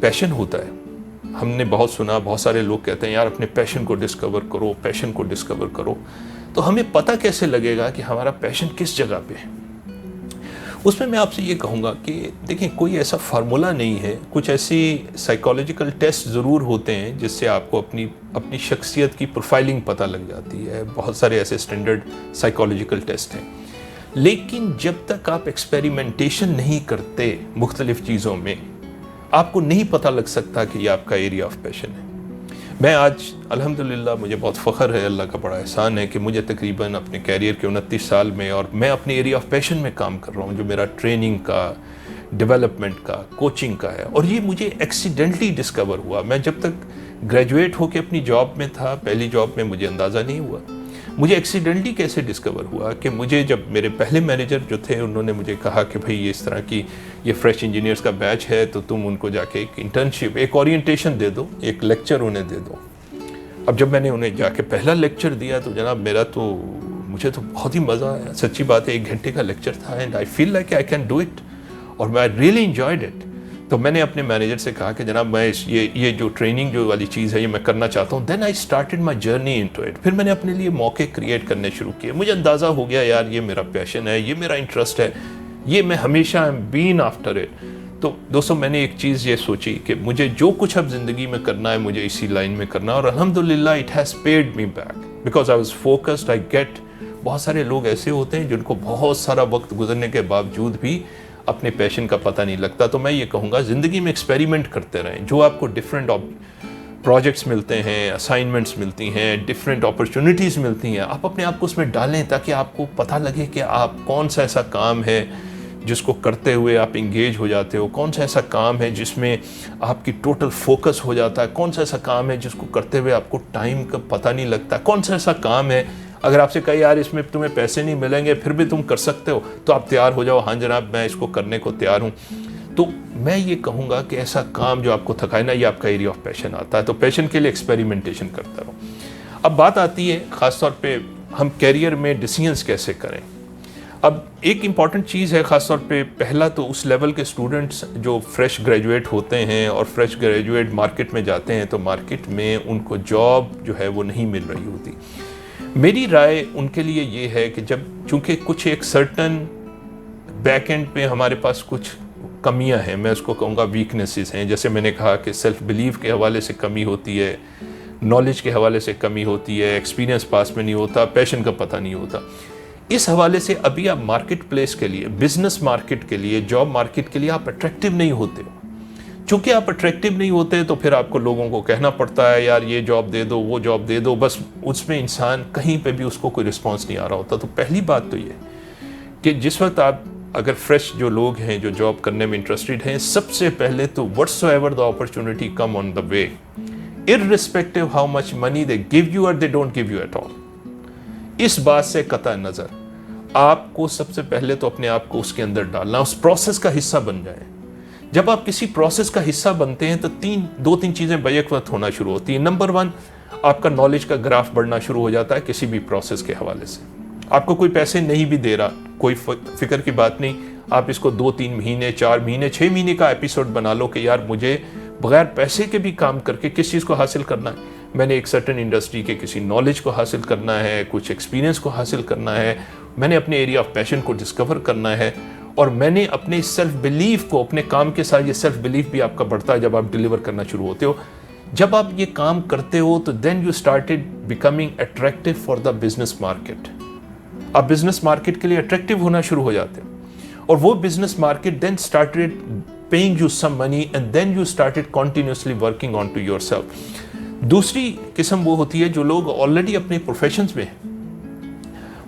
Passion होता है, हमने बहुत सुना, बहुत सारे लोग कहते हैं यार अपने पैशन को डिस्कवर करो, पैशन को डिस्कवर करो। तो हमें पता कैसे लगेगा कि हमारा पैशन किस जगह पे है? उसमें मैं आपसे ये कहूँगा कि देखें, कोई ऐसा फार्मूला नहीं है। कुछ ऐसी साइकोलॉजिकल टेस्ट ज़रूर होते हैं जिससे आपको अपनी शख्सियत की प्रोफाइलिंग पता लग जाती है। बहुत सारे ऐसे स्टैंडर्ड साइकोलॉजिकल टेस्ट हैं, लेकिन जब तक आप एक्सपेरिमेंटेशन नहीं करते मुख्तलिफ़ चीज़ों में, आपको नहीं पता लग सकता कि ये आपका एरिया ऑफ पैशन है। मैं आज अल्हम्दुलिल्लाह, मुझे बहुत फ़ख्र है, अल्लाह का बड़ा एहसान है कि मुझे तकरीबन अपने कैरियर के 29 साल में, और मैं अपने एरिया ऑफ पैशन में काम कर रहा हूँ, जो मेरा ट्रेनिंग का, डेवलपमेंट का, कोचिंग का है। और ये मुझे एक्सीडेंटली डिस्कवर हुआ। मैं जब तक ग्रेजुएट होकर अपनी जॉब में था, पहली जॉब में, मुझे अंदाज़ा नहीं हुआ। मुझे एक्सीडेंटली कैसे डिस्कवर हुआ कि मुझे, जब मेरे पहले मैनेजर जो थे, उन्होंने मुझे कहा कि भाई ये इस तरह की ये फ्रेश इंजीनियर्स का बैच है, तो तुम उनको जाके एक इंटर्नशिप, एक ओरिएंटेशन दे दो, एक लेक्चर उन्हें दे दो। अब जब मैंने उन्हें जाके पहला लेक्चर दिया तो जनाब मुझे तो बहुत ही मज़ा आया। सच्ची बात है, 1 घंटे का लेक्चर था, and I feel like I can do it, और मैं रियली एंजॉयड इट। तो मैंने अपने मैनेजर से कहा कि जनाब मैं ये जो ट्रेनिंग जो वाली चीज़ है, ये मैं करना चाहता हूँ। Then I started my journey into it. फिर मैंने अपने लिए मौके क्रिएट करने शुरू किए। मुझे अंदाज़ा हो गया यार ये मेरा पैशन है, ये मेरा इंटरेस्ट है, ये मैं हमेशा I am been after it. तो दोस्तों, मैंने एक चीज़ ये सोची कि मुझे जो कुछ अब ज़िंदगी में करना है, मुझे इसी लाइन में करना है, और अल्हम्दुलिल्लाह it has paid me back because I was focused. I get, बहुत सारे लोग ऐसे होते हैं जिनको बहुत सारा वक्त गुजरने के बावजूद भी अपने पैशन का पता नहीं लगता। तो मैं ये कहूँगा, ज़िंदगी में एक्सपेरिमेंट करते रहें। जो आपको डिफरेंट प्रोजेक्ट्स मिलते हैं, असाइनमेंट्स मिलती हैं, डिफरेंट अपॉर्चुनिटीज़ मिलती हैं, आप अपने आप को उसमें डालें ताकि आपको पता लगे कि आप कौन सा ऐसा काम है जिसको करते हुए आप इंगेज हो जाते हो, कौन सा ऐसा काम है जिसमें आपकी टोटल फोकस हो जाता है, कौन सा ऐसा काम है जिसको करते हुए आपको टाइम का पता नहीं लगता, कौन सा ऐसा काम है अगर आपसे कहे यार इसमें तुम्हें पैसे नहीं मिलेंगे फिर भी तुम कर सकते हो, तो आप तैयार हो जाओ, हाँ जनाब मैं इसको करने को तैयार हूँ। तो मैं ये कहूँगा कि ऐसा काम जो आपको थकाए ना, ये आपका एरिया ऑफ पैशन आता है। तो पैशन के लिए एक्सपेरिमेंटेशन करता रहो। अब बात आती है ख़ासतौर पे हम कैरियर में डिसीजंस कैसे करें। अब एक इम्पॉर्टेंट चीज़ है, ख़ासतौर पे पहला तो उस लेवल के स्टूडेंट्स जो फ्रेश ग्रेजुएट होते हैं और फ्रेश ग्रेजुएट मार्केट में जाते हैं, तो मार्केट में उनको जॉब जो है वो नहीं मिल रही होती। मेरी राय उनके लिए ये है कि जब चूँकि कुछ एक सर्टन बैक एंड पे हमारे पास कुछ कमियां हैं, मैं उसको कहूँगा वीकनेसेस हैं। जैसे मैंने कहा कि सेल्फ बिलीव के हवाले से कमी होती है, नॉलेज के हवाले से कमी होती है, एक्सपीरियंस पास में नहीं होता, पैशन का पता नहीं होता। इस हवाले से अभी आप मार्केट प्लेस के लिए, बिजनेस मार्केट के लिए, जॉब मार्केट के लिए आप अट्रैक्टिव नहीं होते हो। चूँकि आप अट्रैक्टिव नहीं होते तो फिर आपको लोगों को कहना पड़ता है यार ये जॉब दे दो, वो जॉब दे दो, बस उसमें इंसान कहीं पे भी उसको कोई रिस्पांस नहीं आ रहा होता। तो पहली बात तो ये कि जिस वक्त आप अगर फ्रेश जो लोग हैं जो जॉब करने में इंटरेस्टेड हैं, सबसे पहले तो whatsoever the opportunity come on the way, irrespective how much money they give you और they don't give you at all, इस बात से कतई नज़र आपको सबसे पहले तो अपने आप को उसके अंदर डालना, उस प्रोसेस का हिस्सा बन जाए। जब आप किसी प्रोसेस का हिस्सा बनते हैं तो दो तीन चीज़ें बैक वक्त होना शुरू होती हैं। नंबर 1, आपका नॉलेज का ग्राफ बढ़ना शुरू हो जाता है किसी भी प्रोसेस के हवाले से। आपको कोई पैसे नहीं भी दे रहा, कोई फिक्र की बात नहीं, आप इसको 2-3 महीने, 4 महीने, 6 महीने का एपिसोड बना लो कि यार मुझे बगैर पैसे के भी काम करके किस चीज़ को हासिल करना है। मैंने एक सर्टेन इंडस्ट्री के किसी नॉलेज को हासिल करना है, कुछ एक्सपीरियंस को हासिल करना है, मैंने अपने एरिया ऑफ पैशन को डिस्कवर करना है, और मैंने अपने सेल्फ बिलीफ को, अपने काम के साथ ये सेल्फ बिलीफ भी आपका बढ़ता है जब आप डिलीवर करना शुरू होते हो। जब आप ये काम करते हो तो then you started becoming attractive for the business market. आप बिजनेस मार्केट के लिए अट्रैक्टिव होना शुरू हो जाते हो, और वो business market then started paying you some money and then you started continuously working on to yourself. दूसरी किस्म वो होती है जो लोग ऑलरेडी अपने प्रोफेशंस में हैं,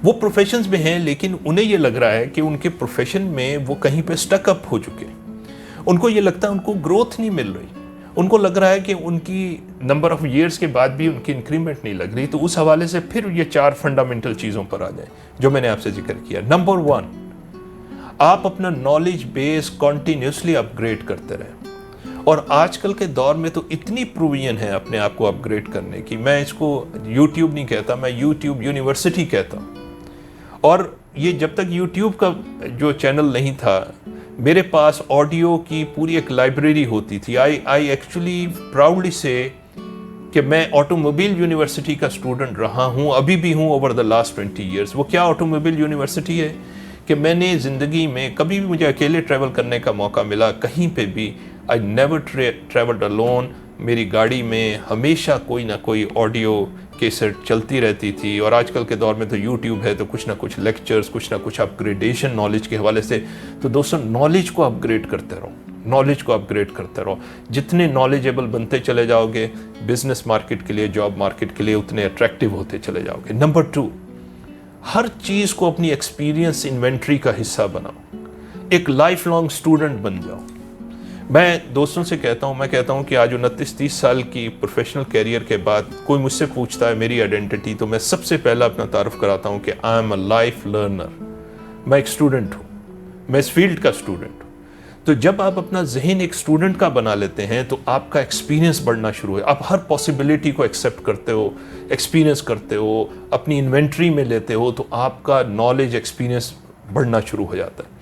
वो प्रोफेशंस में हैं लेकिन उन्हें ये लग रहा है कि उनके प्रोफेशन में वो कहीं पे स्टक अप हो चुके हैं। उनको ये लगता है उनको ग्रोथ नहीं मिल रही, उनको लग रहा है कि उनकी नंबर ऑफ ईयर्स के बाद भी उनकी इंक्रीमेंट नहीं लग रही। तो उस हवाले से फिर ये 4 फंडामेंटल चीज़ों पर आ जाए जो मैंने आपसे जिक्र किया। नंबर 1, आप अपना नॉलेज बेस कॉन्टीन्यूसली अपग्रेड करते रहें, और आजकल के दौर में तो इतनी प्रोविजन है अपने आप को अपग्रेड करने की, मैं इसको यूट्यूब नहीं कहता, मैं यूट्यूब यूनिवर्सिटी कहता हूँ। और ये जब तक यूट्यूब का जो चैनल नहीं था, میرے پاس آڈیو کی پوری ایک لائبریری ہوتی تھی. آئی ایکچولی پراؤڈلی سے کہ میں آٹو موبائل یونیورسٹی کا اسٹوڈنٹ رہا ہوں, ابھی بھی ہوں, اوور دا لاسٹ 20 ایئرس. وہ کیا آٹو موبائل یونیورسٹی ہے کہ میں نے زندگی میں کبھی بھی مجھے اکیلے ٹریول کرنے کا موقع ملا کہیں پہ بھی, آئی نیور ٹریولڈ alone. میری گاڑی میں ہمیشہ کوئی نہ کوئی آڈیو کیسٹ چلتی رہتی تھی, اور آج کل کے دور میں تو یوٹیوب ہے, تو کچھ نہ کچھ لیکچرز, کچھ نہ کچھ اپ گریڈیشن نالج کے حوالے سے. تو دوستوں نالج کو اپ گریڈ کرتے رہو, نالج کو اپ گریڈ کرتے رہو. جتنے نالجیبل بنتے چلے جاؤ گے بزنس مارکیٹ کے لیے, جاب مارکیٹ کے لیے, اتنے اٹریکٹیو ہوتے چلے جاؤ گے. نمبر 2, ہر چیز کو اپنی ایکسپیرینس انوینٹری کا حصہ بناؤ, ایک لائف لانگ اسٹوڈنٹ بن جاؤ. میں دوستوں سے کہتا ہوں, میں کہتا ہوں کہ آج 29-30 سال کی پروفیشنل کیریئر کے بعد کوئی مجھ سے پوچھتا ہے میری آئیڈینٹی, تو میں سب سے پہلا اپنا تعارف کراتا ہوں کہ I am a life learner. میں ایک اسٹوڈنٹ ہوں, میں اس فیلڈ کا اسٹوڈنٹ ہوں. تو جب آپ اپنا ذہن ایک اسٹوڈنٹ کا بنا لیتے ہیں تو آپ کا ایکسپیرینس بڑھنا شروع ہے. آپ ہر پاسبلٹی کو ایکسیپٹ کرتے ہو, ایکسپیرینس کرتے ہو, اپنی انوینٹری میں لیتے ہو, تو آپ کا نالج ایکسپیرینس بڑھنا شروع ہو جاتا ہے.